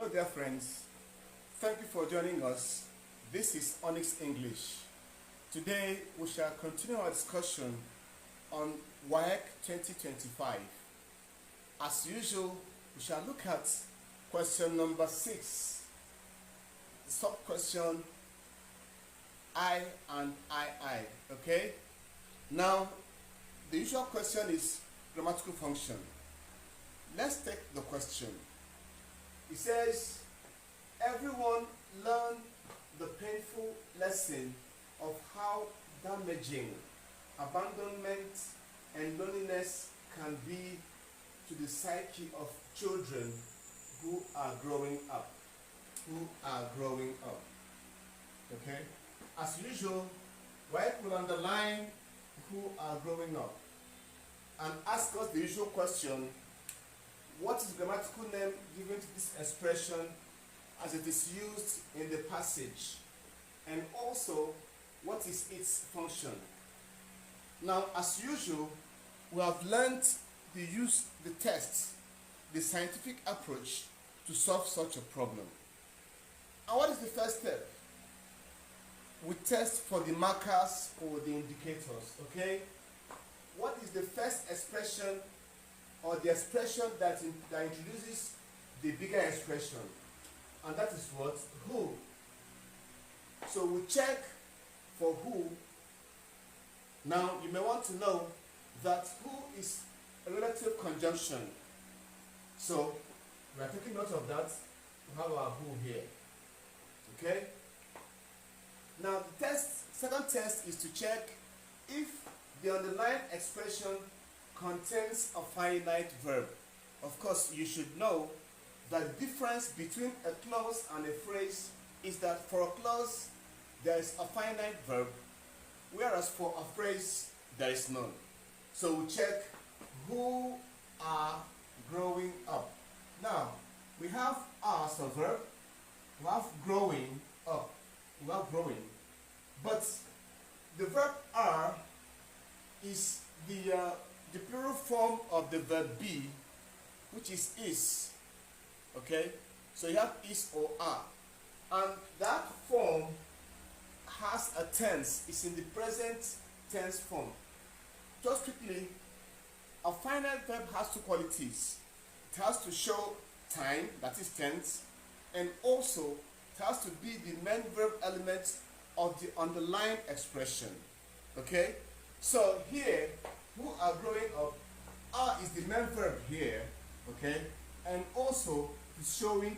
Hello dear friends, thank you for joining us. This is Onyx English. Today we shall continue our discussion on WAEC 2025. As usual, we shall look at question number 6, the sub-question I and II, okay? Now, the usual question is grammatical function. Let's take the question. It says, everyone learned the painful lesson of how damaging abandonment and loneliness can be to the psyche of children who are growing up. Okay? As usual, WAEC will underline who are growing up and ask us the usual question: what is the grammatical name given to this expression as it is used in the passage? And also, what is its function? Now, as usual, we have learned to use the test, the scientific approach, to solve such a problem. And what is the first step? We test for the markers or the indicators, okay? What is the first expression or the expression that introduces the bigger expression? And that is what? Who. So we check for who. Now you may want to know that who is a relative conjunction. So we are taking note of that. We have our who here. Okay? Now the second test is to check if the underlying expression contains a finite verb. Of course, you should know that the difference between a clause and a phrase is that for a clause there is a finite verb, whereas for a phrase there is none. So we check who are growing up. Now we have are as a verb, we have growing up, we have growing, but the verb are is the plural form of the verb be, which is. Okay, so you have is or are, and that form has a tense. It's in the present tense form. Just quickly, a finite verb has two qualities. It has to show time, that is tense, and also it has to be the main verb element of the underlying expression. Okay, so here, who are growing up, are is the main verb here, okay, and also it's showing